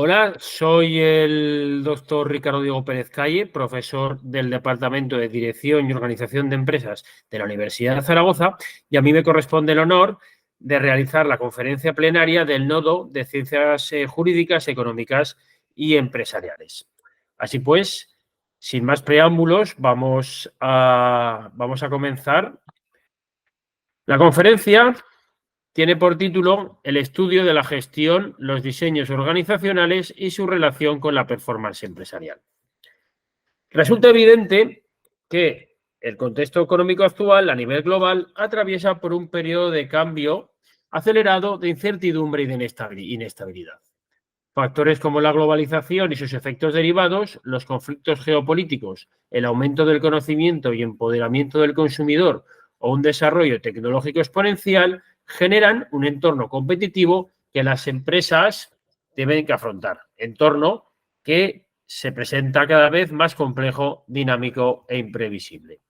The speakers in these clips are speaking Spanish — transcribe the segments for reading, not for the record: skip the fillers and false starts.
Hola, soy el doctor Ricardo Diego Pérez Calle, profesor del Departamento de Dirección y Organización de Empresas de la Universidad de Zaragoza, y a mí me corresponde el honor de realizar la conferencia plenaria del Nodo de Ciencias Jurídicas, Económicas y Empresariales. Así pues, sin más preámbulos, vamos a comenzar. La conferencia tiene por título El estudio de la gestión, los diseños organizacionales y su relación con la performance empresarial. Resulta evidente que el contexto económico actual a nivel global atraviesa por un periodo de cambio acelerado de incertidumbre y de inestabilidad. Factores como la globalización y sus efectos derivados, los conflictos geopolíticos, el aumento del conocimiento y empoderamiento del consumidor o un desarrollo tecnológico exponencial generan un entorno competitivo que las empresas deben que afrontar. Entorno que se presenta cada vez más complejo, dinámico e imprevisible.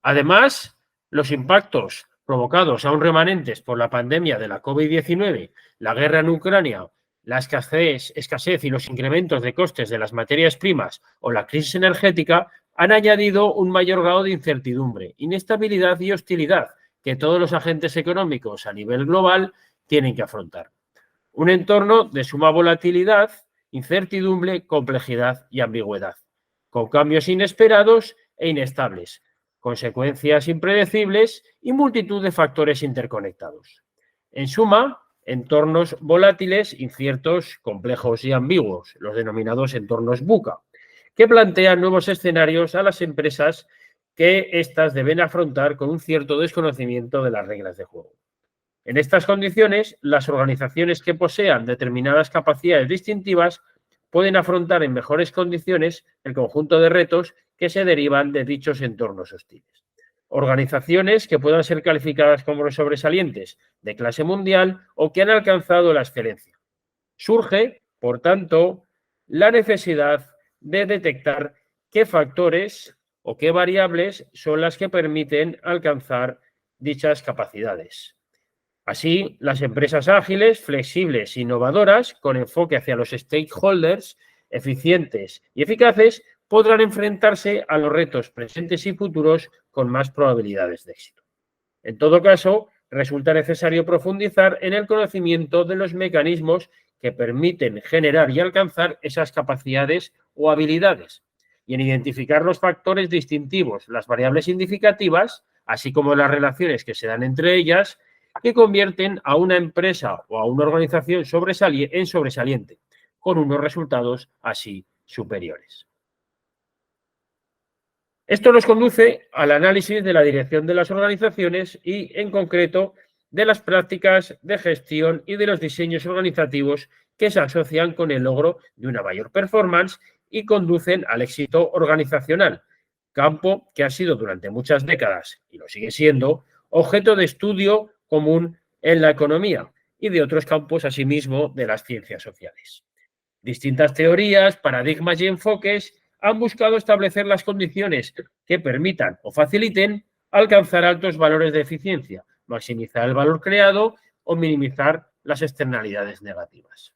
Además, los impactos provocados aún remanentes por la pandemia de la COVID-19, la guerra en Ucrania, la escasez y los incrementos de costes de las materias primas o la crisis energética han añadido un mayor grado de incertidumbre, inestabilidad y hostilidad que todos los agentes económicos a nivel global tienen que afrontar. Un entorno de suma volatilidad, incertidumbre, complejidad y ambigüedad, con cambios inesperados e inestables, consecuencias impredecibles y multitud de factores interconectados. En suma, entornos volátiles, inciertos, complejos y ambiguos, los denominados entornos VUCA, que plantean nuevos escenarios a las empresas que éstas deben afrontar con un cierto desconocimiento de las reglas de juego. En estas condiciones, las organizaciones que posean determinadas capacidades distintivas pueden afrontar en mejores condiciones el conjunto de retos que se derivan de dichos entornos hostiles. Organizaciones que puedan ser calificadas como sobresalientes de clase mundial o que han alcanzado la excelencia. Surge, por tanto, la necesidad de detectar qué factores o qué variables son las que permiten alcanzar dichas capacidades. Así, las empresas ágiles, flexibles, innovadoras, con enfoque hacia los stakeholders, eficientes y eficaces, podrán enfrentarse a los retos presentes y futuros con más probabilidades de éxito. En todo caso, resulta necesario profundizar en el conocimiento de los mecanismos que permiten generar y alcanzar esas capacidades o habilidades y en identificar los factores distintivos, las variables significativas, así como las relaciones que se dan entre ellas, que convierten a una empresa o a una organización en sobresaliente, con unos resultados así superiores. Esto nos conduce al análisis de la dirección de las organizaciones y, en concreto, de las prácticas de gestión y de los diseños organizativos que se asocian con el logro de una mayor performance y conducen al éxito organizacional, campo que ha sido durante muchas décadas, y lo sigue siendo, objeto de estudio común en la economía y de otros campos, asimismo, de las ciencias sociales. Distintas teorías, paradigmas y enfoques han buscado establecer las condiciones que permitan o faciliten alcanzar altos valores de eficiencia, maximizar el valor creado o minimizar las externalidades negativas.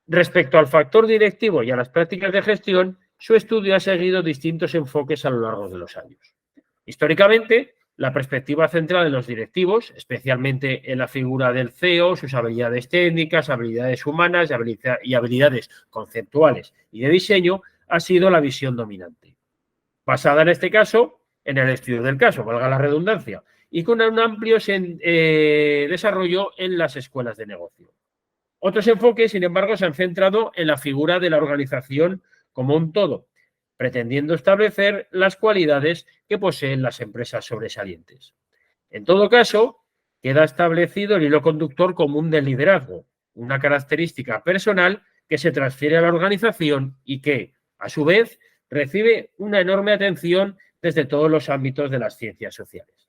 Respecto al factor directivo y a las prácticas de gestión, su estudio ha seguido distintos enfoques a lo largo de los años. Históricamente, la perspectiva central de los directivos, especialmente en la figura del CEO, sus habilidades técnicas, habilidades humanas y habilidades conceptuales y de diseño, ha sido la visión dominante. Basada en este caso, en el estudio del caso, valga la redundancia, y con un amplio desarrollo en las escuelas de negocio. Otros enfoques, sin embargo, se han centrado en la figura de la organización como un todo, pretendiendo establecer las cualidades que poseen las empresas sobresalientes. En todo caso, queda establecido el hilo conductor común del liderazgo, una característica personal que se transfiere a la organización y que, a su vez, recibe una enorme atención desde todos los ámbitos de las ciencias sociales.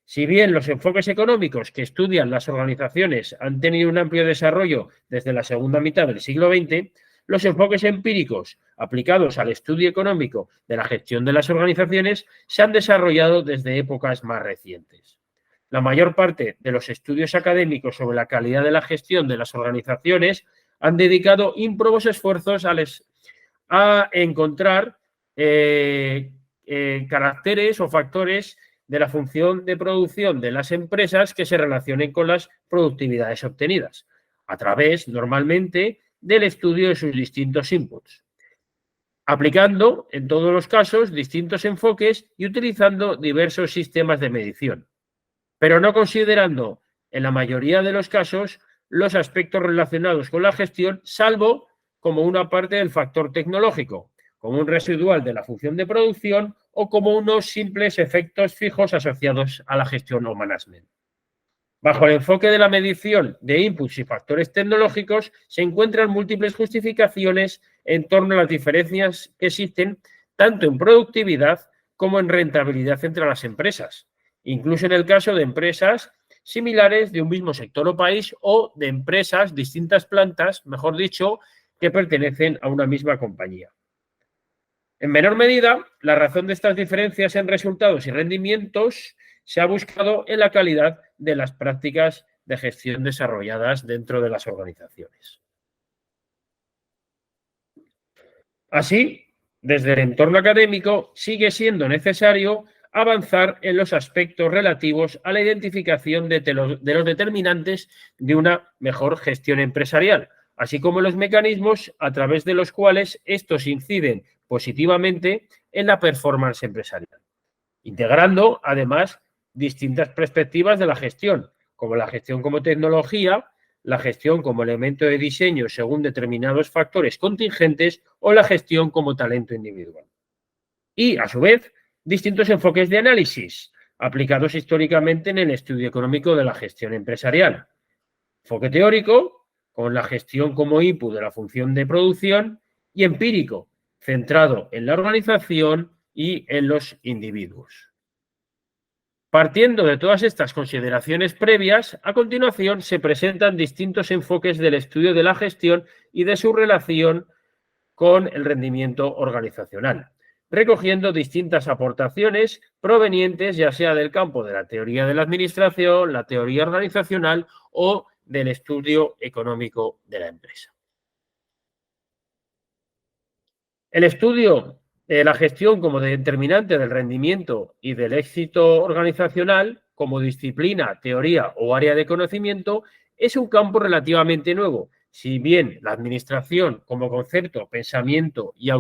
Si bien los enfoques económicos que estudian las organizaciones han tenido un amplio desarrollo desde la segunda mitad del siglo XX, los enfoques empíricos aplicados al estudio económico de la gestión de las organizaciones se han desarrollado desde épocas más recientes. La mayor parte de los estudios académicos sobre la calidad de la gestión de las organizaciones han dedicado ímprobos esfuerzos a encontrar caracteres o factores de la función de producción de las empresas que se relacionen con las productividades obtenidas, a través, normalmente, del estudio de sus distintos inputs, aplicando, en todos los casos, distintos enfoques y utilizando diversos sistemas de medición, pero no considerando, en la mayoría de los casos, los aspectos relacionados con la gestión, salvo como una parte del factor tecnológico, como un residual de la función de producción o como unos simples efectos fijos asociados a la gestión o management. Bajo el enfoque de la medición de inputs y factores tecnológicos se encuentran múltiples justificaciones en torno a las diferencias que existen tanto en productividad como en rentabilidad entre las empresas, incluso en el caso de empresas similares de un mismo sector o país o de empresas, distintas plantas, mejor dicho, que pertenecen a una misma compañía. En menor medida, la razón de estas diferencias en resultados y rendimientos se ha buscado en la calidad de las prácticas de gestión desarrolladas dentro de las organizaciones. Así, desde el entorno académico, sigue siendo necesario avanzar en los aspectos relativos a la identificación de los determinantes de una mejor gestión empresarial, así como los mecanismos a través de los cuales estos inciden positivamente en la performance empresarial, integrando, además, distintas perspectivas de la gestión, como la gestión como tecnología, la gestión como elemento de diseño según determinados factores contingentes o la gestión como talento individual. Y, a su vez, distintos enfoques de análisis aplicados históricamente en el estudio económico de la gestión empresarial. Enfoque teórico, con la gestión como input de la función de producción, y empírico, centrado en la organización y en los individuos. Partiendo de todas estas consideraciones previas, a continuación se presentan distintos enfoques del estudio de la gestión y de su relación con el rendimiento organizacional, recogiendo distintas aportaciones provenientes ya sea del campo de la teoría de la administración, la teoría organizacional o del estudio económico de la empresa. El estudio de la gestión como determinante del rendimiento y del éxito organizacional, como disciplina, teoría o área de conocimiento, es un campo relativamente nuevo. Si bien la administración como concepto, pensamiento y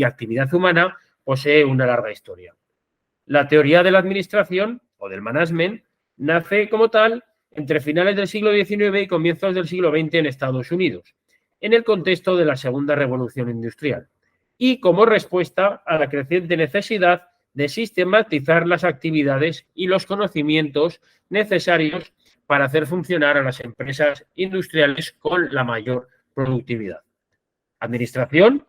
actividad humana posee una larga historia. La teoría de la administración o del management nace como tal entre finales del siglo XIX y comienzos del siglo XX en Estados Unidos, en el contexto de la Segunda Revolución Industrial, y como respuesta a la creciente necesidad de sistematizar las actividades y los conocimientos necesarios para hacer funcionar a las empresas industriales con la mayor productividad. Administración,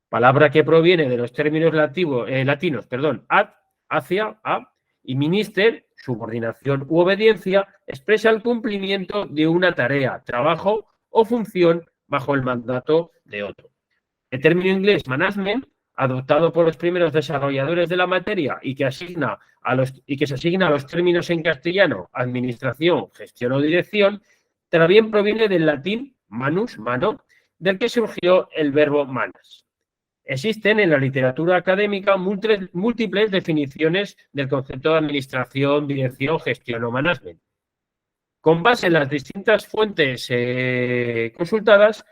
palabra que proviene de los términos latinos, ad, hacia, a, y minister, subordinación u obediencia, expresa el cumplimiento de una tarea, trabajo o función bajo el mandato de otro. El término inglés management, adoptado por los primeros desarrolladores de la materia y que se asigna a los términos en castellano, administración, gestión o dirección, también proviene del latín manus, mano, del que surgió el verbo manas. Existen en la literatura académica múltiples definiciones del concepto de administración, dirección, gestión o management. Con base en las distintas fuentes consultadas,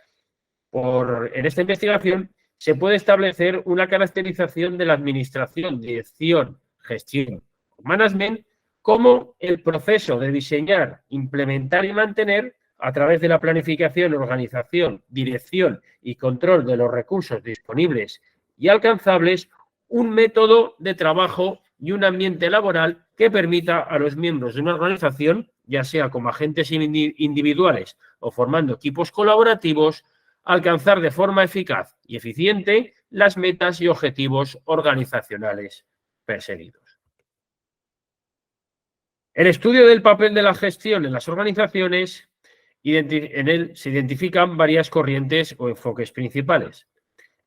en esta investigación se puede establecer una caracterización de la administración, dirección, gestión o management como el proceso de diseñar, implementar y mantener a través de la planificación, organización, dirección y control de los recursos disponibles y alcanzables, un método de trabajo y un ambiente laboral que permita a los miembros de una organización, ya sea como agentes individuales o formando equipos colaborativos, alcanzar de forma eficaz y eficiente las metas y objetivos organizacionales perseguidos. El estudio del papel de la gestión en las organizaciones, en él se identifican varias corrientes o enfoques principales.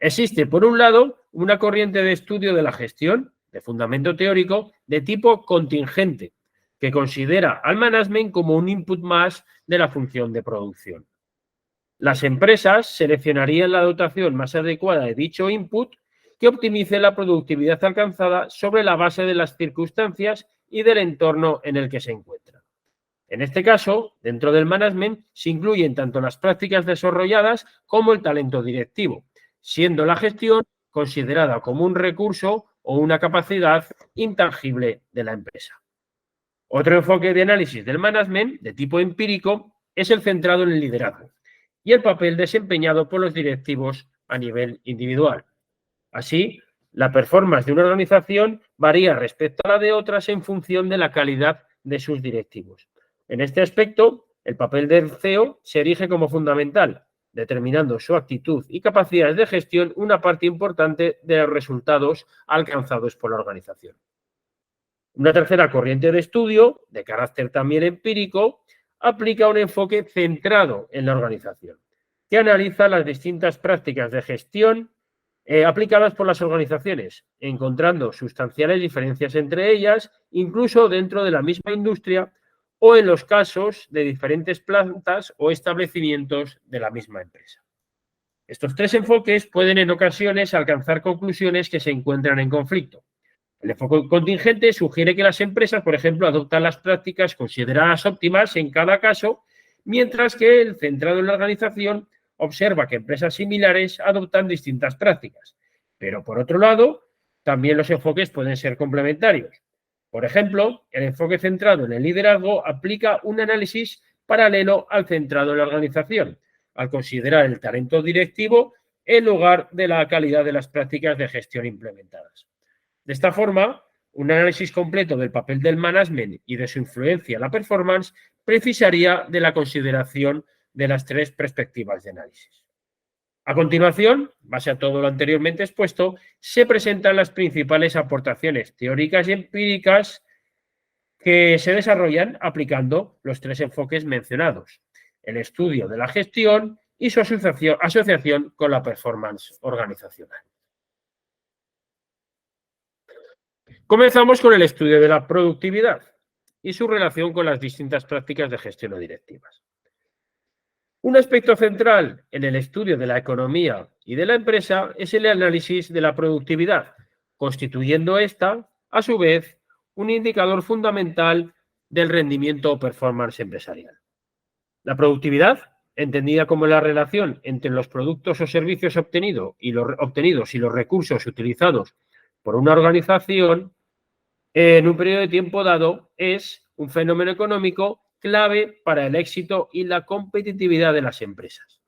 Existe, por un lado, una corriente de estudio de la gestión, de fundamento teórico, de tipo contingente, que considera al management como un input más de la función de producción. Las empresas seleccionarían la dotación más adecuada de dicho input que optimice la productividad alcanzada sobre la base de las circunstancias y del entorno en el que se encuentra. En este caso, dentro del management se incluyen tanto las prácticas desarrolladas como el talento directivo, siendo la gestión considerada como un recurso o una capacidad intangible de la empresa. Otro enfoque de análisis del management de tipo empírico es el centrado en el liderazgo y el papel desempeñado por los directivos a nivel individual. Así, la performance de una organización varía respecto a la de otras en función de la calidad de sus directivos. En este aspecto, el papel del CEO se erige como fundamental, determinando su actitud y capacidades de gestión una parte importante de los resultados alcanzados por la organización. Una tercera corriente de estudio, de carácter también empírico, aplica un enfoque centrado en la organización, que analiza las distintas prácticas de gestión aplicadas por las organizaciones, encontrando sustanciales diferencias entre ellas, incluso dentro de la misma industria o en los casos de diferentes plantas o establecimientos de la misma empresa. Estos tres enfoques pueden en ocasiones alcanzar conclusiones que se encuentran en conflicto. El enfoque contingente sugiere que las empresas, por ejemplo, adoptan las prácticas consideradas óptimas en cada caso, mientras que el centrado en la organización observa que empresas similares adoptan distintas prácticas. Pero, por otro lado, también los enfoques pueden ser complementarios. Por ejemplo, el enfoque centrado en el liderazgo aplica un análisis paralelo al centrado en la organización, al considerar el talento directivo en lugar de la calidad de las prácticas de gestión implementadas. De esta forma, un análisis completo del papel del management y de su influencia en la performance precisaría de la consideración de las tres perspectivas de análisis. A continuación, base a todo lo anteriormente expuesto, se presentan las principales aportaciones teóricas y empíricas que se desarrollan aplicando los tres enfoques mencionados: el estudio de la gestión y su asociación con la performance organizacional. Comenzamos con el estudio de la productividad y su relación con las distintas prácticas de gestión o directivas. Un aspecto central en el estudio de la economía y de la empresa es el análisis de la productividad, constituyendo esta, a su vez, un indicador fundamental del rendimiento o performance empresarial. La productividad, entendida como la relación entre los productos o servicios obtenidos y los recursos utilizados por una organización en un periodo de tiempo dado, es un fenómeno económico clave para el éxito y la competitividad de las empresas.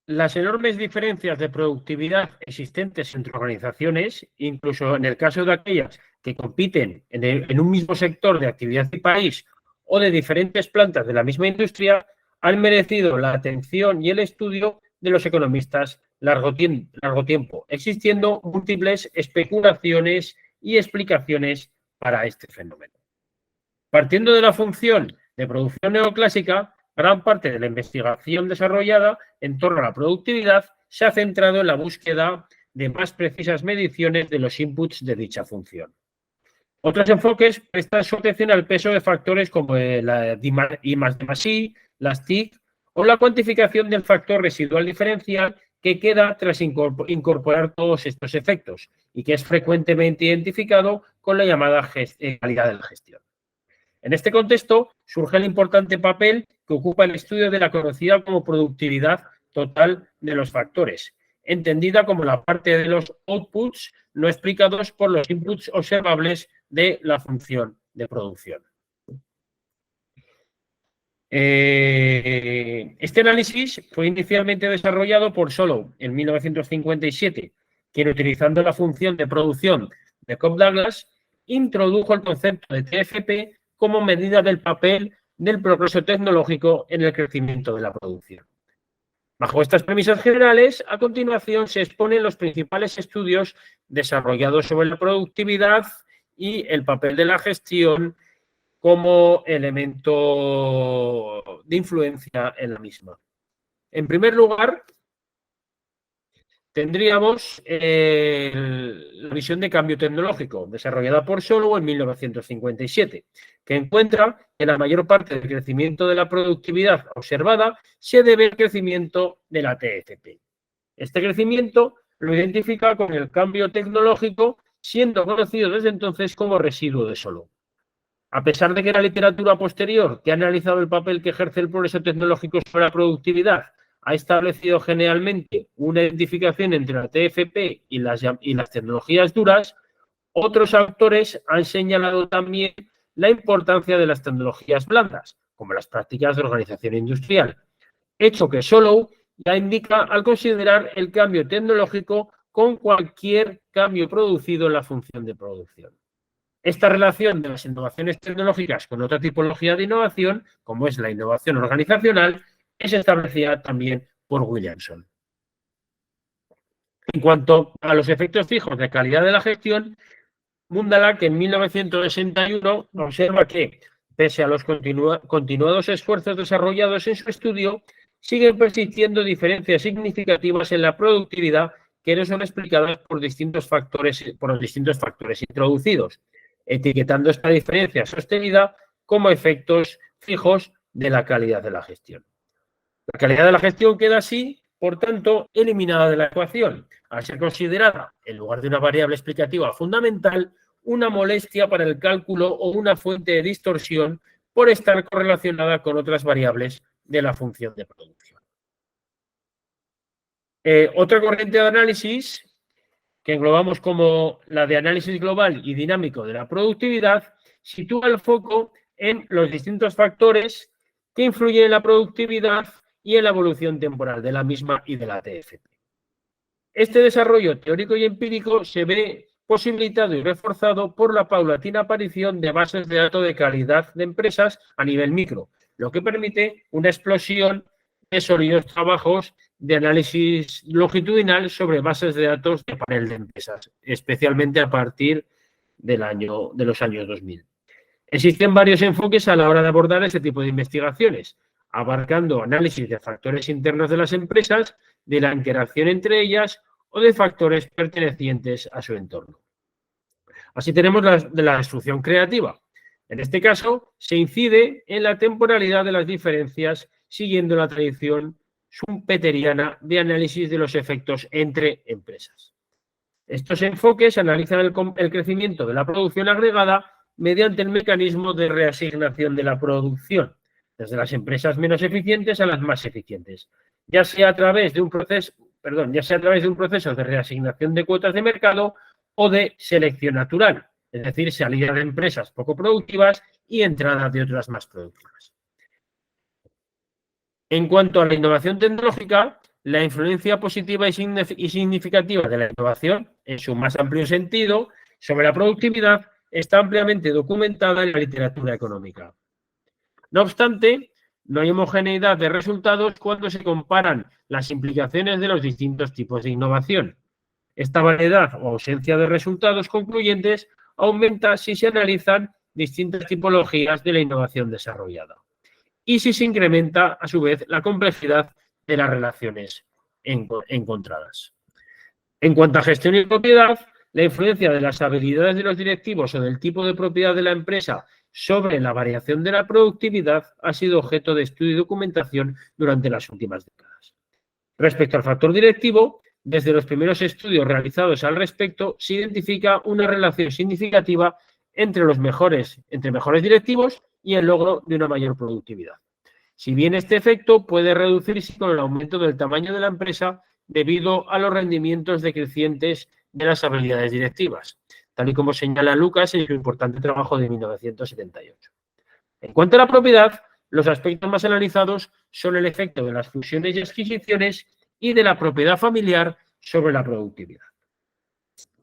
Las enormes diferencias de productividad existentes entre organizaciones, incluso en el caso de aquellas que compiten en un mismo sector de actividad y país o de diferentes plantas de la misma industria, han merecido la atención y el estudio de los economistas largo tiempo, existiendo múltiples especulaciones y explicaciones para este fenómeno. Partiendo de la función de producción neoclásica, gran parte de la investigación desarrollada en torno a la productividad se ha centrado en la búsqueda de más precisas mediciones de los inputs de dicha función. Otros enfoques prestan su atención al peso de factores como la I+D+I, las TIC o la cuantificación del factor residual diferencial que queda tras incorporar todos estos efectos y que es frecuentemente identificado con la llamada calidad de la gestión. En este contexto surge el importante papel que ocupa el estudio de la conocida como productividad total de los factores, entendida como la parte de los outputs no explicados por los inputs observables de la función de producción. Este análisis fue inicialmente desarrollado por Solow en 1957, quien, utilizando la función de producción de Cobb-Douglas, introdujo el concepto de TFP como medida del papel del progreso tecnológico en el crecimiento de la producción. Bajo estas premisas generales, a continuación se exponen los principales estudios desarrollados sobre la productividad y el papel de la gestión como elemento de influencia en la misma. En primer lugar, tendríamos la visión de cambio tecnológico, desarrollada por Solow en 1957, que encuentra que la mayor parte del crecimiento de la productividad observada se debe al crecimiento de la TFP. Este crecimiento lo identifica con el cambio tecnológico, siendo conocido desde entonces como residuo de Solow. A pesar de que la literatura posterior, que ha analizado el papel que ejerce el progreso tecnológico sobre la productividad, ha establecido generalmente una identificación entre la TFP y las tecnologías duras, otros autores han señalado también la importancia de las tecnologías blandas, como las prácticas de organización industrial, hecho que Solow ya indica al considerar el cambio tecnológico con cualquier cambio producido en la función de producción. Esta relación de las innovaciones tecnológicas con otra tipología de innovación, como es la innovación organizacional, es establecida también por Williamson. En cuanto a los efectos fijos de calidad de la gestión, Mundalak en 1961 observa que, pese a los continuados esfuerzos desarrollados en su estudio, siguen persistiendo diferencias significativas en la productividad que no son explicadas por los distintos factores introducidos, etiquetando esta diferencia sostenida como efectos fijos de la calidad de la gestión. La calidad de la gestión queda así, por tanto, eliminada de la ecuación, al ser considerada, en lugar de una variable explicativa fundamental, una molestia para el cálculo o una fuente de distorsión por estar correlacionada con otras variables de la función de producción. Otra corriente de análisis, que englobamos como la de análisis global y dinámico de la productividad, sitúa el foco en los distintos factores que influyen en la productividad y en la evolución temporal de la misma y de la TFP. Este desarrollo teórico y empírico se ve posibilitado y reforzado por la paulatina aparición de bases de datos de calidad de empresas a nivel micro, lo que permite una explosión de sólidos trabajos de análisis longitudinal sobre bases de datos de panel de empresas, especialmente a partir de los años 2000. Existen varios enfoques a la hora de abordar este tipo de investigaciones, abarcando análisis de factores internos de las empresas, de la interacción entre ellas o de factores pertenecientes a su entorno. Así tenemos la destrucción creativa. En este caso, se incide en la temporalidad de las diferencias siguiendo la tradición schumpeteriana de análisis de los efectos entre empresas. Estos enfoques analizan el crecimiento de la producción agregada mediante el mecanismo de reasignación de la producción, desde las empresas menos eficientes a las más eficientes, ya sea a través de un proceso de reasignación de cuotas de mercado o de selección natural, es decir, salida de empresas poco productivas y entrada de otras más productivas. En cuanto a la innovación tecnológica, la influencia positiva y significativa de la innovación, en su más amplio sentido, sobre la productividad, está ampliamente documentada en la literatura económica. No obstante, no hay homogeneidad de resultados cuando se comparan las implicaciones de los distintos tipos de innovación. Esta variedad o ausencia de resultados concluyentes aumenta si se analizan distintas tipologías de la innovación desarrollada y si se incrementa, a su vez, la complejidad de las relaciones encontradas. En cuanto a gestión y propiedad, la influencia de las habilidades de los directivos o del tipo de propiedad de la empresa sobre la variación de la productividad ha sido objeto de estudio y documentación durante las últimas décadas. Respecto al factor directivo, desde los primeros estudios realizados al respecto, se identifica una relación significativa entre mejores directivos y el logro de una mayor productividad. Si bien este efecto puede reducirse con el aumento del tamaño de la empresa debido a los rendimientos decrecientes de las habilidades directivas, tal y como señala Lucas en su importante trabajo de 1978. En cuanto a la propiedad, los aspectos más analizados son el efecto de las fusiones y adquisiciones y de la propiedad familiar sobre la productividad.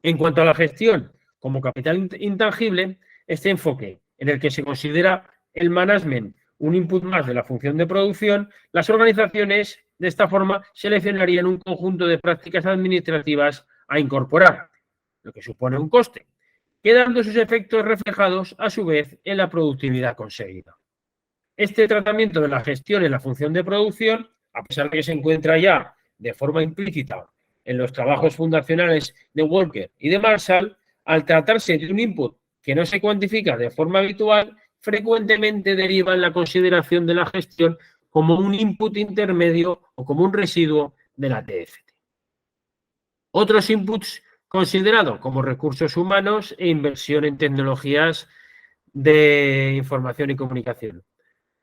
En cuanto a la gestión como capital intangible, este enfoque, en el que se considera el management un input más de la función de producción, las organizaciones de esta forma seleccionarían un conjunto de prácticas administrativas a incorporar, lo que supone un coste, quedando sus efectos reflejados a su vez en la productividad conseguida. Este tratamiento de la gestión en la función de producción, a pesar de que se encuentra ya de forma implícita en los trabajos fundacionales de Walker y de Marshall, al tratarse de un input que no se cuantifica de forma habitual, frecuentemente deriva en la consideración de la gestión como un input intermedio o como un residuo de la TFT. Otros inputs considerados como recursos humanos e inversión en tecnologías de información y comunicación.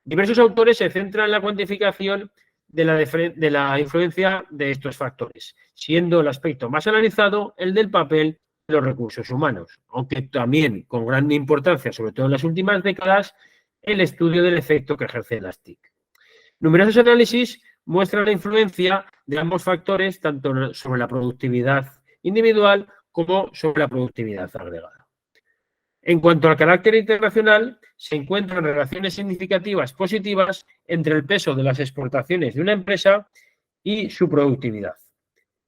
Diversos autores se centran en la cuantificación de la influencia de estos factores, siendo el aspecto más analizado el del papel de los recursos humanos, aunque también con gran importancia, sobre todo en las últimas décadas, el estudio del efecto que ejerce las TIC. Numerosos análisis muestran la influencia de ambos factores tanto sobre la productividad individual como sobre la productividad agregada. En cuanto al carácter internacional, se encuentran relaciones significativas positivas entre el peso de las exportaciones de una empresa y su productividad.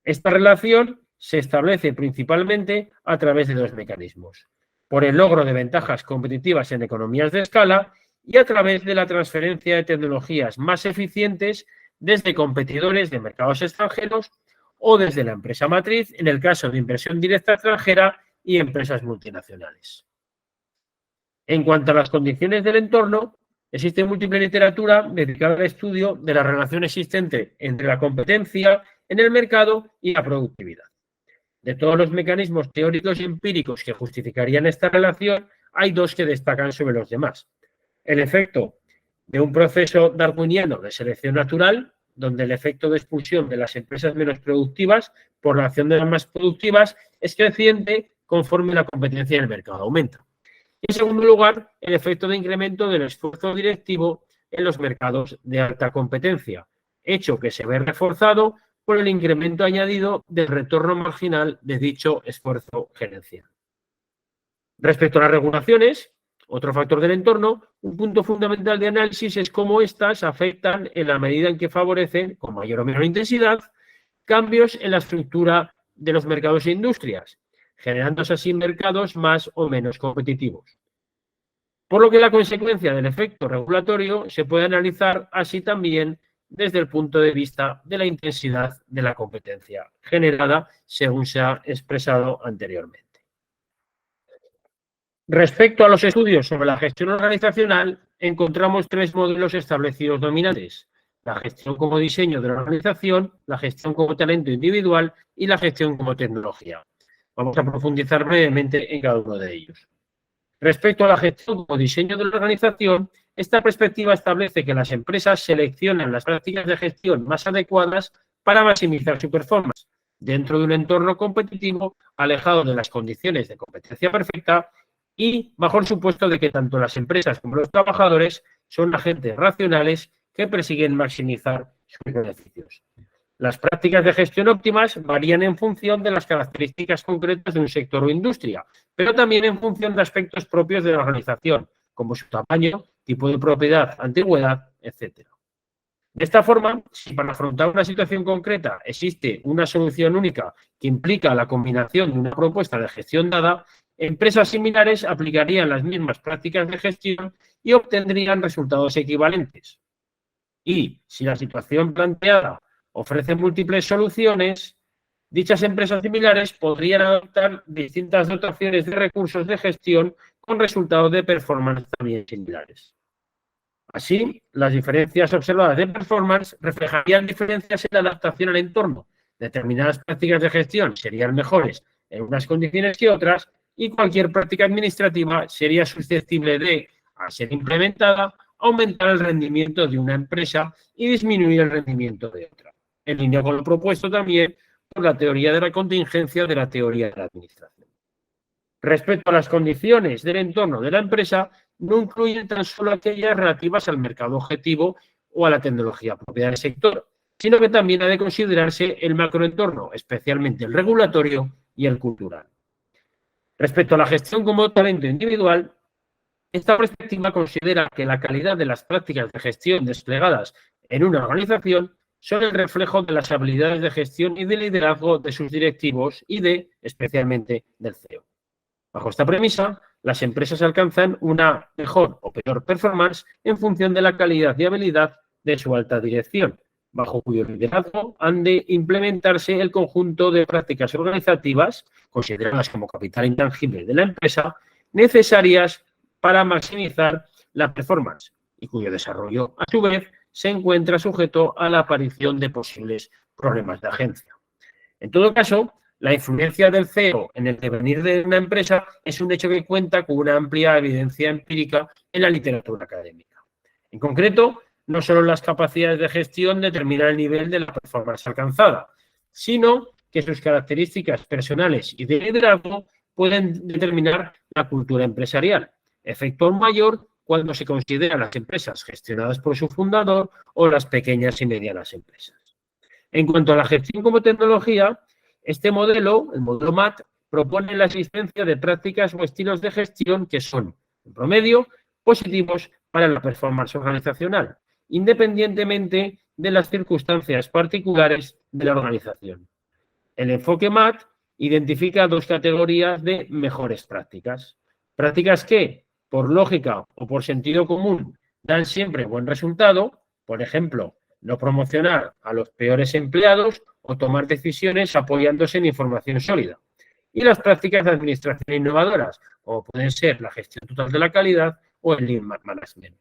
Esta relación se establece principalmente a través de dos mecanismos: por el logro de ventajas competitivas en economías de escala y a través de la transferencia de tecnologías más eficientes desde competidores de mercados extranjeros o desde la empresa matriz, en el caso de inversión directa extranjera y empresas multinacionales. En cuanto a las condiciones del entorno, existe múltiple literatura dedicada al estudio de la relación existente entre la competencia en el mercado y la productividad. De todos los mecanismos teóricos y empíricos que justificarían esta relación, hay dos que destacan sobre los demás. El efecto de un proceso darwiniano de selección natural, donde el efecto de expulsión de las empresas menos productivas por la acción de las más productivas es creciente conforme la competencia en el mercado aumenta. Y en segundo lugar, el efecto de incremento del esfuerzo directivo en los mercados de alta competencia, hecho que se ve reforzado por el incremento añadido del retorno marginal de dicho esfuerzo gerencial. Respecto a las regulaciones, otro factor del entorno, un punto fundamental de análisis es cómo éstas afectan en la medida en que favorecen, con mayor o menor intensidad, cambios en la estructura de los mercados e industrias, generándose así mercados más o menos competitivos. Por lo que la consecuencia del efecto regulatorio se puede analizar así también desde el punto de vista de la intensidad de la competencia generada, según se ha expresado anteriormente. Respecto a los estudios sobre la gestión organizacional, encontramos tres modelos establecidos dominantes: la gestión como diseño de la organización, la gestión como talento individual y la gestión como tecnología. Vamos a profundizar brevemente en cada uno de ellos. Respecto a la gestión como diseño de la organización, esta perspectiva establece que las empresas seleccionan las prácticas de gestión más adecuadas para maximizar su performance dentro de un entorno competitivo alejado de las condiciones de competencia perfecta y bajo el supuesto de que tanto las empresas como los trabajadores son agentes racionales que persiguen maximizar sus beneficios. Las prácticas de gestión óptimas varían en función de las características concretas de un sector o industria, pero también en función de aspectos propios de la organización, como su tamaño, tipo de propiedad, antigüedad, etc. De esta forma, si para afrontar una situación concreta existe una solución única que implica la combinación de una propuesta de gestión dada, empresas similares aplicarían las mismas prácticas de gestión y obtendrían resultados equivalentes. Y si la situación planteada ofrece múltiples soluciones, dichas empresas similares podrían adoptar distintas dotaciones de recursos de gestión con resultados de performance también similares. Así, las diferencias observadas de performance reflejarían diferencias en la adaptación al entorno. Determinadas prácticas de gestión serían mejores en unas condiciones que otras y cualquier práctica administrativa sería susceptible de, al ser implementada, aumentar el rendimiento de una empresa y disminuir el rendimiento de otra, en línea con lo propuesto también por la teoría de la contingencia de la teoría de la administración. Respecto a las condiciones del entorno de la empresa, no incluyen tan solo aquellas relativas al mercado objetivo o a la tecnología propia del sector, sino que también ha de considerarse el macroentorno, especialmente el regulatorio y el cultural. Respecto a la gestión como talento individual, esta perspectiva considera que la calidad de las prácticas de gestión desplegadas en una organización son el reflejo de las habilidades de gestión y de liderazgo de sus directivos y especialmente, del CEO. Bajo esta premisa, las empresas alcanzan una mejor o peor performance en función de la calidad y habilidad de su alta dirección, bajo cuyo liderazgo han de implementarse el conjunto de prácticas organizativas, consideradas como capital intangible de la empresa, necesarias para maximizar la performance y cuyo desarrollo, a su vez, se encuentra sujeto a la aparición de posibles problemas de agencia. En todo caso, la influencia del CEO en el devenir de una empresa es un hecho que cuenta con una amplia evidencia empírica en la literatura académica. En concreto, no solo las capacidades de gestión determinan el nivel de la performance alcanzada, sino que sus características personales y de liderazgo pueden determinar la cultura empresarial, efecto aún mayor cuando se consideran las empresas gestionadas por su fundador o las pequeñas y medianas empresas. En cuanto a la gestión como tecnología, este modelo, el modelo MAT, propone la existencia de prácticas o estilos de gestión que son, en promedio, positivos para la performance organizacional, independientemente de las circunstancias particulares de la organización. El enfoque MAT identifica dos categorías de mejores prácticas. Prácticas que, por lógica o por sentido común, dan siempre buen resultado, por ejemplo, no promocionar a los peores empleados o tomar decisiones apoyándose en información sólida. Y las prácticas de administración innovadoras, como pueden ser la gestión total de la calidad o el Lean Management.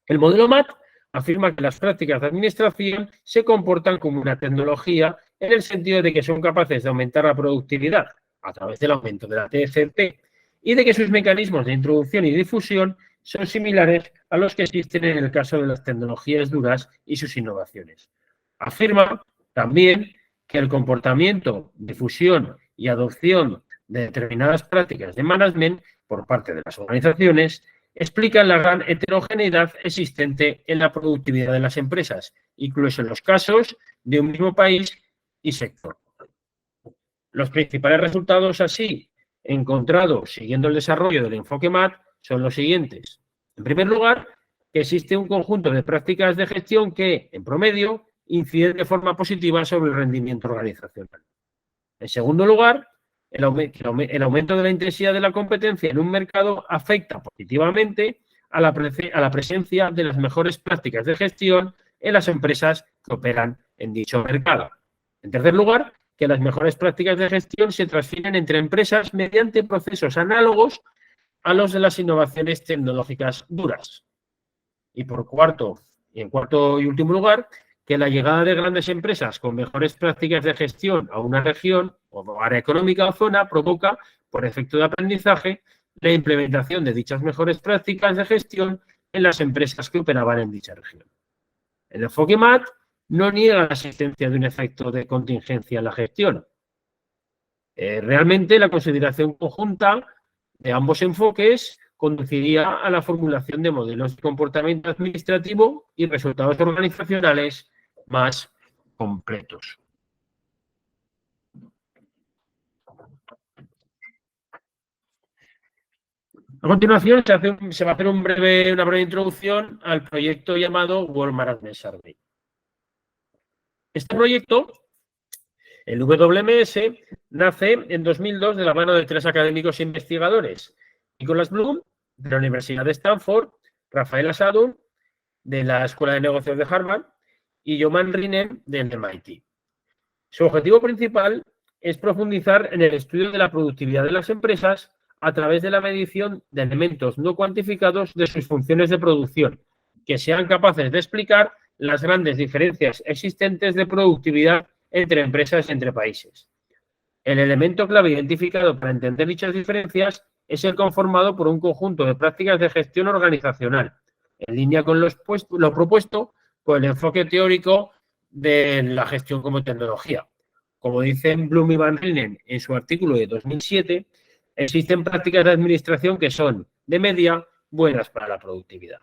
El modelo MAT afirma que las prácticas de administración se comportan como una tecnología en el sentido de que son capaces de aumentar la productividad a través del aumento de la TCP y de que sus mecanismos de introducción y difusión son similares a los que existen en el caso de las tecnologías duras y sus innovaciones. Afirma también que el comportamiento, difusión y adopción de determinadas prácticas de management por parte de las organizaciones explican la gran heterogeneidad existente en la productividad de las empresas, incluso en los casos de un mismo país y sector. Los principales resultados así encontrados siguiendo el desarrollo del enfoque MAT son los siguientes. En primer lugar, que existe un conjunto de prácticas de gestión que, en promedio, inciden de forma positiva sobre el rendimiento organizacional. En segundo lugar, el aumento de la intensidad de la competencia en un mercado afecta positivamente a la presencia de las mejores prácticas de gestión en las empresas que operan en dicho mercado. En tercer lugar, que las mejores prácticas de gestión se transfieren entre empresas mediante procesos análogos a los de las innovaciones tecnológicas duras. Y en cuarto y último lugar, que la llegada de grandes empresas con mejores prácticas de gestión a una región o área económica o zona provoca, por efecto de aprendizaje, la implementación de dichas mejores prácticas de gestión en las empresas que operaban en dicha región. El enfoque MAT no niega la existencia de un efecto de contingencia en la gestión. Realmente la consideración conjunta de ambos enfoques conduciría a la formulación de modelos de comportamiento administrativo y resultados organizacionales más completos. A continuación, se va a hacer una breve introducción al proyecto llamado World Management Survey. Este proyecto, el WMS, nace en 2002 de la mano de tres académicos e investigadores: Nicholas Bloom, de la Universidad de Stanford; Rafael Asadun, de la Escuela de Negocios de Harvard; y Joman Rinen, del MIT. Su objetivo principal es profundizar en el estudio de la productividad de las empresas a través de la medición de elementos no cuantificados de sus funciones de producción, que sean capaces de explicar las grandes diferencias existentes de productividad entre empresas y entre países. El elemento clave identificado para entender dichas diferencias es el conformado por un conjunto de prácticas de gestión organizacional, en línea con lo propuesto por el enfoque teórico de la gestión como tecnología. Como dicen Bloom y Van Rinen en su artículo de 2007, existen prácticas de administración que son, de media, buenas para la productividad.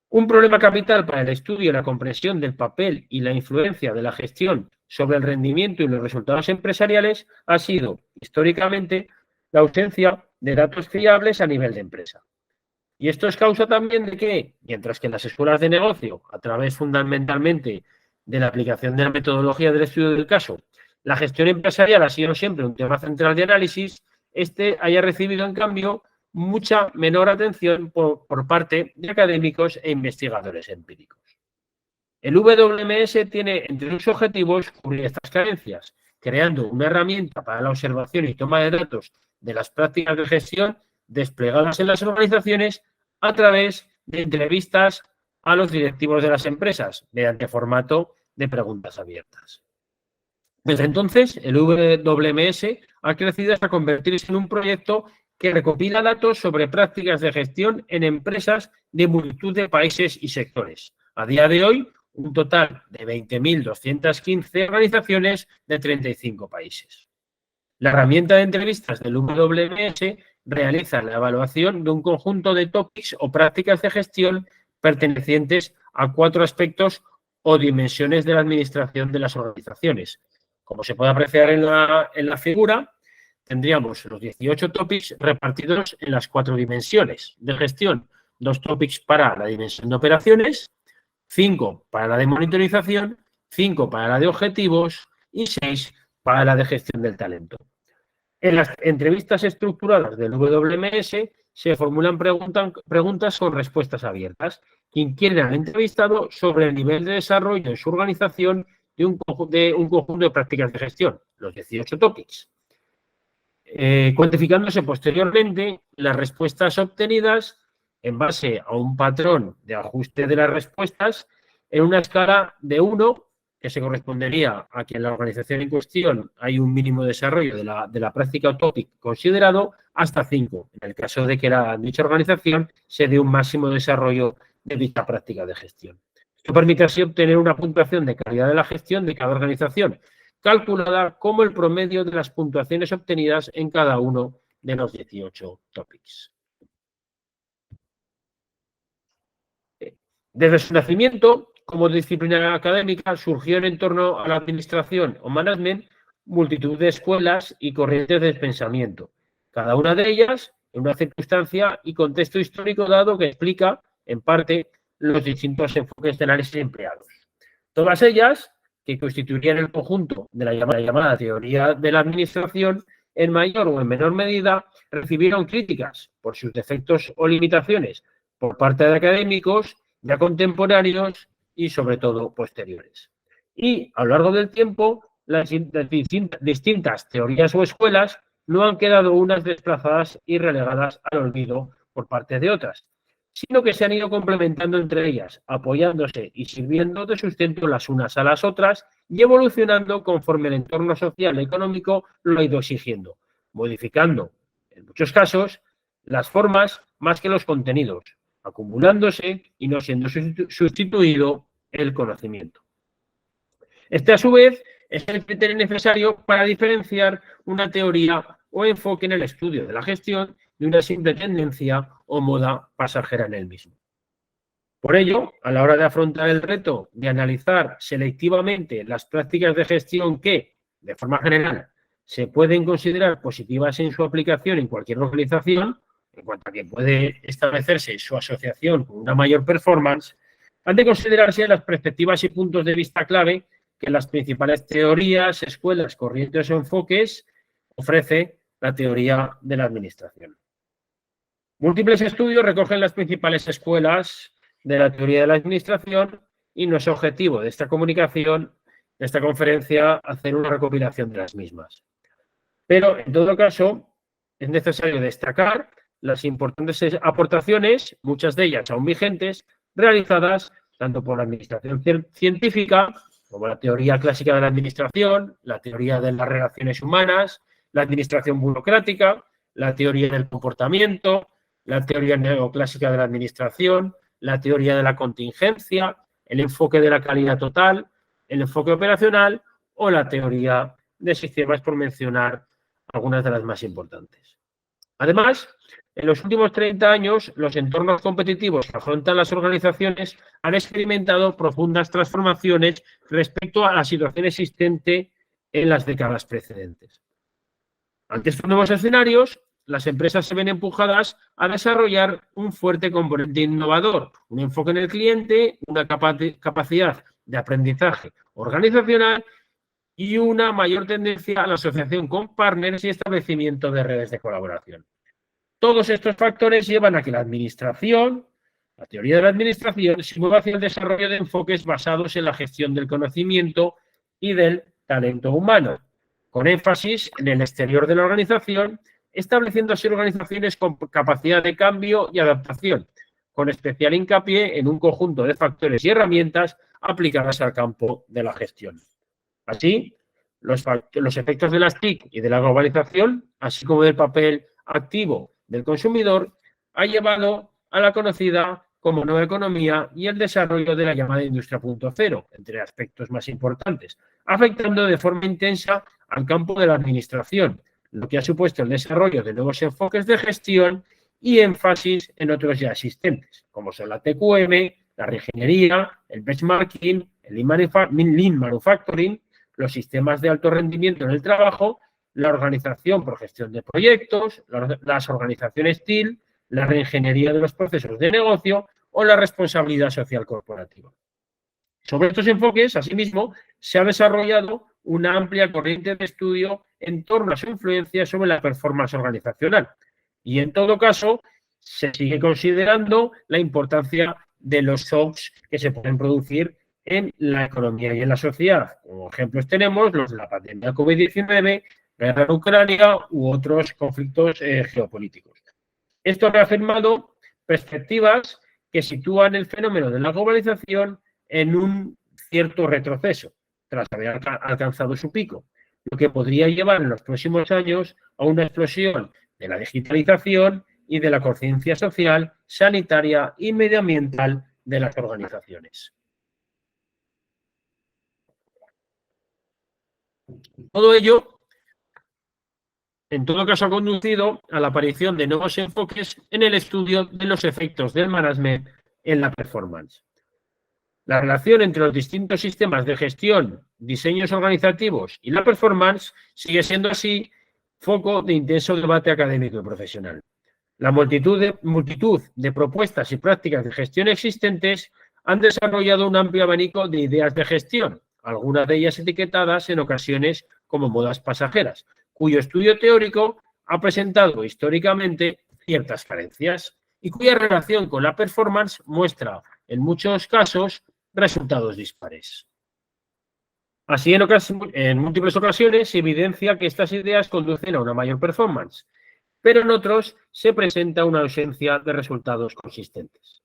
Un problema capital para el estudio y la comprensión del papel y la influencia de la gestión sobre el rendimiento y los resultados empresariales ha sido, históricamente, la ausencia de datos fiables a nivel de empresa. Y esto es causa también de que, mientras que en las escuelas de negocio, a través fundamentalmente de la aplicación de la metodología del estudio del caso, la gestión empresarial ha sido siempre un tema central de análisis, este haya recibido, en cambio, mucha menor atención por parte de académicos e investigadores empíricos. El WMS tiene entre sus objetivos cubrir estas carencias, creando una herramienta para la observación y toma de datos de las prácticas de gestión desplegadas en las organizaciones a través de entrevistas a los directivos de las empresas mediante formato de preguntas abiertas. Desde entonces, el WMS ha crecido hasta convertirse en un proyecto que recopila datos sobre prácticas de gestión en empresas de multitud de países y sectores. A día de hoy, un total de 20.215 organizaciones de 35 países. La herramienta de entrevistas del WMS realiza la evaluación de un conjunto de topics o prácticas de gestión pertenecientes a 4 aspectos o dimensiones de la administración de las organizaciones. Como se puede apreciar en la figura, tendríamos los 18 topics repartidos en las 4 dimensiones de gestión. 2 topics para la dimensión de operaciones, 5 para la de monitorización, 5 para la de objetivos y 6 para la de gestión del talento. En las entrevistas estructuradas del WMS se formulan preguntas con respuestas abiertas que inquieren al entrevistado sobre el nivel de desarrollo en su organización de un conjunto de prácticas de gestión, los 18 topics. Cuantificándose posteriormente las respuestas obtenidas en base a un patrón de ajuste de las respuestas en una escala de 1, que se correspondería a que en la organización en cuestión hay un mínimo desarrollo de la práctica o topic considerado, hasta 5, en el caso de que dicha organización se dé un máximo desarrollo de dicha práctica de gestión. Esto permite así obtener una puntuación de calidad de la gestión de cada organización, calculada como el promedio de las puntuaciones obtenidas en cada uno de los 18 topics. Desde su nacimiento, como disciplina académica, surgió en torno a la administración o management multitud de escuelas y corrientes de pensamiento, cada una de ellas en una circunstancia y contexto histórico dado que explica, en parte, los distintos enfoques de análisis empleados. Todas ellas, que constituirían el conjunto de la llamada teoría de la administración, en mayor o en menor medida, recibieron críticas por sus defectos o limitaciones por parte de académicos ya contemporáneos y, sobre todo, posteriores. Y, a lo largo del tiempo, las distintas teorías o escuelas no han quedado unas desplazadas y relegadas al olvido por parte de otras, sino que se han ido complementando entre ellas, apoyándose y sirviendo de sustento las unas a las otras y evolucionando conforme el entorno social y económico lo ha ido exigiendo, modificando, en muchos casos, las formas más que los contenidos, acumulándose y no siendo sustituido el conocimiento. Este, a su vez, es el criterio necesario para diferenciar una teoría o enfoque en el estudio de la gestión de una simple tendencia o moda pasajera en el mismo. Por ello, a la hora de afrontar el reto de analizar selectivamente las prácticas de gestión que, de forma general, se pueden considerar positivas en su aplicación en cualquier organización, en cuanto a que puede establecerse su asociación con una mayor performance, han de considerarse las perspectivas y puntos de vista clave que las principales teorías, escuelas, corrientes o enfoques ofrece la teoría de la administración. Múltiples estudios recogen las principales escuelas de la teoría de la administración y no es objetivo de esta comunicación, de esta conferencia, hacer una recopilación de las mismas. Pero, en todo caso, es necesario destacar las importantes aportaciones, muchas de ellas aún vigentes, realizadas tanto por la administración científica, como la teoría clásica de la administración, la teoría de las relaciones humanas, la administración burocrática, la teoría del comportamiento, la teoría neoclásica de la administración, la teoría de la contingencia, el enfoque de la calidad total, el enfoque operacional o la teoría de sistemas, por mencionar algunas de las más importantes. Además, en los últimos 30 años, los entornos competitivos que afrontan las organizaciones han experimentado profundas transformaciones respecto a la situación existente en las décadas precedentes. Ante estos nuevos escenarios, las empresas se ven empujadas a desarrollar un fuerte componente innovador, un enfoque en el cliente, una capacidad de aprendizaje organizacional y una mayor tendencia a la asociación con partners y establecimiento de redes de colaboración. Todos estos factores llevan a que la administración, La teoría de la administración se mueve hacia el desarrollo de enfoques basados en la gestión del conocimiento y del talento humano, con énfasis en el exterior de la organización, estableciendo así organizaciones con capacidad de cambio y adaptación, con especial hincapié en un conjunto de factores y herramientas aplicadas al campo de la gestión. Así, los efectos de las TIC y de la globalización, así como del papel activo del consumidor, ha llevado a la conocida como nueva economía y el desarrollo de la llamada industria 0.0, entre aspectos más importantes, afectando de forma intensa al campo de la administración, lo que ha supuesto el desarrollo de nuevos enfoques de gestión y énfasis en otros ya existentes, como son la TQM, la reingeniería, el benchmarking, el lean manufacturing, los sistemas de alto rendimiento en el trabajo, la organización por gestión de proyectos, las organizaciones TIL, la reingeniería de los procesos de negocio o la responsabilidad social corporativa. Sobre estos enfoques, asimismo, se ha desarrollado una amplia corriente de estudio en torno a su influencia sobre la performance organizacional. Y en todo caso, se sigue considerando la importancia de los shocks que se pueden producir en la economía y en la sociedad. Como ejemplos tenemos los de la pandemia COVID-19, guerra en Ucrania u otros conflictos geopolíticos. Esto ha reafirmado perspectivas que sitúan el fenómeno de la globalización en un cierto retroceso, tras haber alcanzado su pico, lo que podría llevar en los próximos años a una explosión de la digitalización y de la conciencia social, sanitaria y medioambiental de las organizaciones. Todo ello, en todo caso, ha conducido a la aparición de nuevos enfoques en el estudio de los efectos del management en la performance. La relación entre los distintos sistemas de gestión, diseños organizativos y la performance sigue siendo así foco de intenso debate académico y profesional. La multitud de propuestas y prácticas de gestión existentes han desarrollado un amplio abanico de ideas de gestión, algunas de ellas etiquetadas en ocasiones como modas pasajeras, cuyo estudio teórico ha presentado históricamente ciertas carencias y cuya relación con la performance muestra, en muchos casos, resultados dispares. Así, en múltiples ocasiones se evidencia que estas ideas conducen a una mayor performance, pero en otros se presenta una ausencia de resultados consistentes.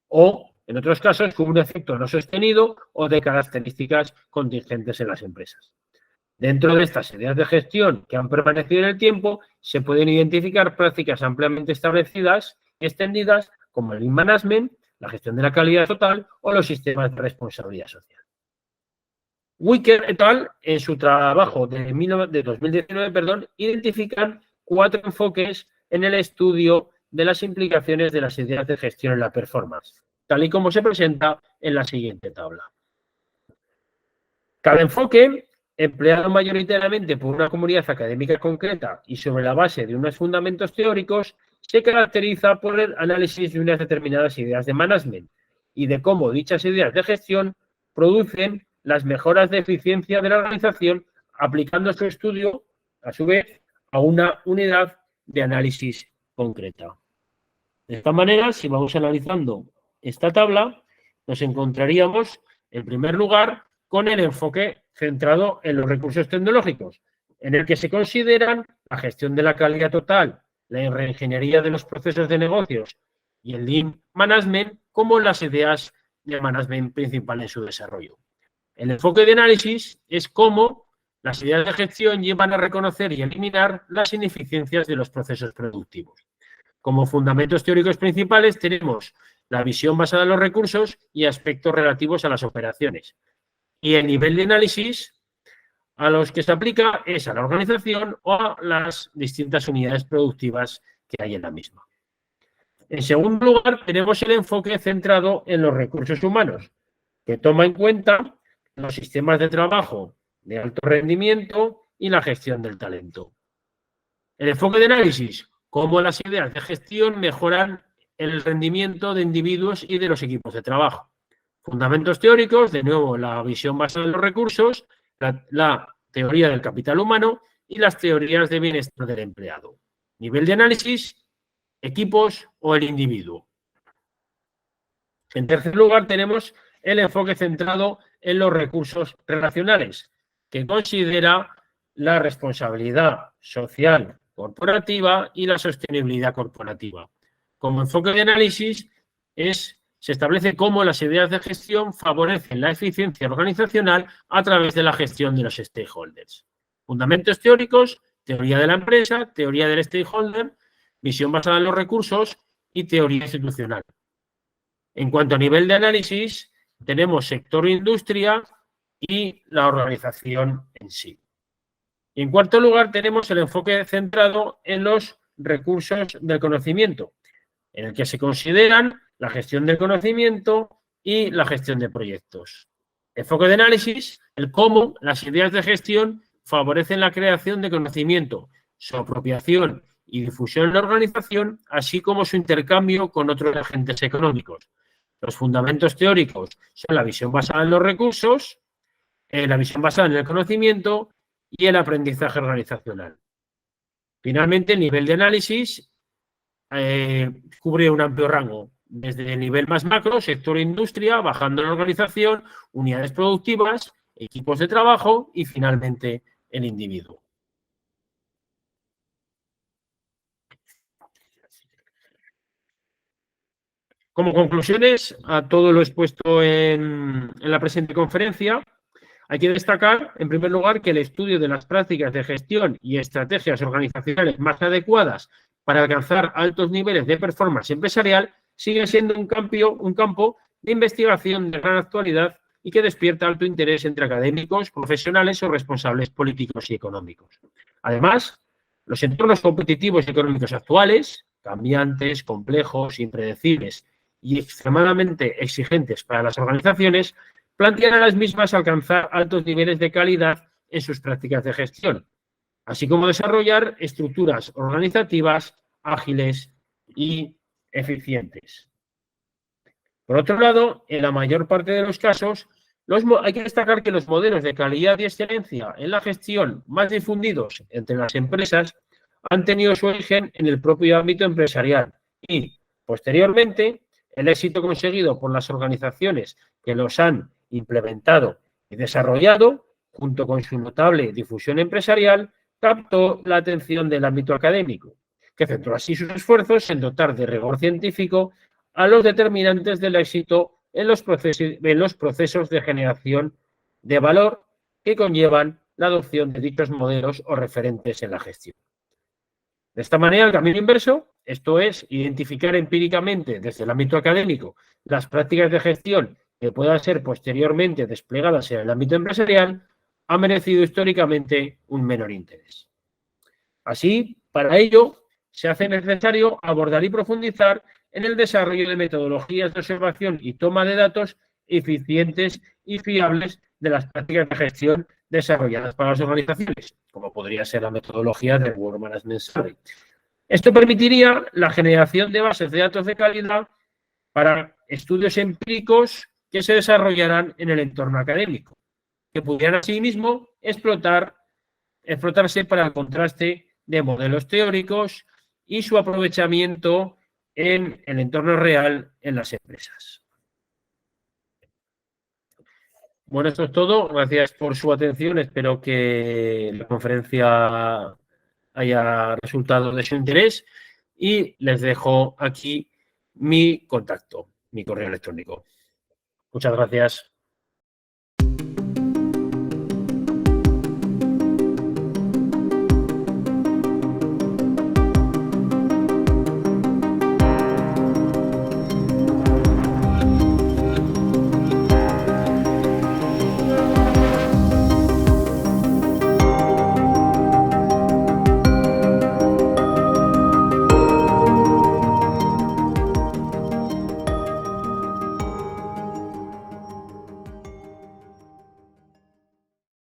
O, en otros casos, con un efecto no sostenido o de características contingentes en las empresas. Dentro de estas ideas de gestión que han permanecido en el tiempo, se pueden identificar prácticas ampliamente establecidas y extendidas como el Lean Management, la gestión de la calidad total o los sistemas de responsabilidad social. Wicker et al., en su trabajo de 2019, identifican 4 enfoques en el estudio de las implicaciones de las ideas de gestión en la performance, tal y como se presenta en la siguiente tabla. Cada enfoque, empleado mayoritariamente por una comunidad académica concreta y sobre la base de unos fundamentos teóricos, se caracteriza por el análisis de unas determinadas ideas de management y de cómo dichas ideas de gestión producen las mejoras de eficiencia de la organización, aplicando su estudio, a su vez, a una unidad de análisis concreta. De esta manera, si vamos analizando esta tabla, nos encontraríamos, en primer lugar, con el enfoque centrado en los recursos tecnológicos, en el que se consideran la gestión de la calidad total, la reingeniería de los procesos de negocios y el Lean Management como las ideas de management principal en su desarrollo. El enfoque de análisis es cómo las ideas de gestión llevan a reconocer y eliminar las ineficiencias de los procesos productivos. Como fundamentos teóricos principales tenemos la visión basada en los recursos y aspectos relativos a las operaciones. Y el nivel de análisis a los que se aplica es a la organización o a las distintas unidades productivas que hay en la misma. En segundo lugar, tenemos el enfoque centrado en los recursos humanos, que toma en cuenta los sistemas de trabajo de alto rendimiento y la gestión del talento. El enfoque de análisis, cómo las ideas de gestión mejoran el rendimiento de individuos y de los equipos de trabajo. Fundamentos teóricos, de nuevo, la visión basada en los recursos, la teoría del capital humano y las teorías de bienestar del empleado. Nivel de análisis, equipos o el individuo. En tercer lugar, tenemos el enfoque centrado en los recursos relacionales, que considera la responsabilidad social corporativa y la sostenibilidad corporativa. Como enfoque de análisis, se establece cómo las ideas de gestión favorecen la eficiencia organizacional a través de la gestión de los stakeholders. Fundamentos teóricos, teoría de la empresa, teoría del stakeholder, visión basada en los recursos y teoría institucional. En cuanto a nivel de análisis, tenemos sector industria y la organización en sí. Y en cuarto lugar, tenemos el enfoque centrado en los recursos del conocimiento, en el que se consideran la gestión del conocimiento y la gestión de proyectos. Enfoque de análisis, el cómo las ideas de gestión favorecen la creación de conocimiento, su apropiación y difusión en la organización, así como su intercambio con otros agentes económicos. Los fundamentos teóricos son la visión basada en los recursos, la visión basada en el conocimiento y el aprendizaje organizacional. Finalmente, el nivel de análisis cubre un amplio rango, desde el nivel más macro, sector industria, bajando en la organización, unidades productivas, equipos de trabajo y finalmente el individuo. Como conclusiones a todo lo expuesto en la presente conferencia, hay que destacar, en primer lugar, que el estudio de las prácticas de gestión y estrategias organizacionales más adecuadas para alcanzar altos niveles de performance empresarial sigue siendo un campo de investigación de gran actualidad y que despierta alto interés entre académicos, profesionales o responsables políticos y económicos. Además, los entornos competitivos y económicos actuales, cambiantes, complejos, impredecibles y extremadamente exigentes para las organizaciones, plantean a las mismas alcanzar altos niveles de calidad en sus prácticas de gestión, así como desarrollar estructuras organizativas ágiles y eficientes. Por otro lado, en la mayor parte de los casos, hay que destacar que los modelos de calidad y excelencia en la gestión más difundidos entre las empresas han tenido su origen en el propio ámbito empresarial y, posteriormente, el éxito conseguido por las organizaciones que los han implementado y desarrollado, junto con su notable difusión empresarial, captó la atención del ámbito académico, que centró así sus esfuerzos en dotar de rigor científico a los determinantes del éxito en los procesos de generación de valor que conllevan la adopción de dichos modelos o referentes en la gestión. De esta manera, el camino inverso, esto es, identificar empíricamente desde el ámbito académico las prácticas de gestión que puedan ser posteriormente desplegadas en el ámbito empresarial, ha merecido históricamente un menor interés. Así, para ello, se hace necesario abordar y profundizar en el desarrollo de metodologías de observación y toma de datos eficientes y fiables de las prácticas de gestión desarrolladas para las organizaciones, como podría ser la metodología del World Management Survey. Esto permitiría la generación de bases de datos de calidad para estudios empíricos que se desarrollarán en el entorno académico, que pudieran asimismo explotarse para el contraste de modelos teóricos y su aprovechamiento en el entorno real en las empresas. Bueno, esto es todo. Gracias por su atención. Espero que la conferencia haya resultado de su interés y les dejo aquí mi contacto, mi correo electrónico. Muchas gracias.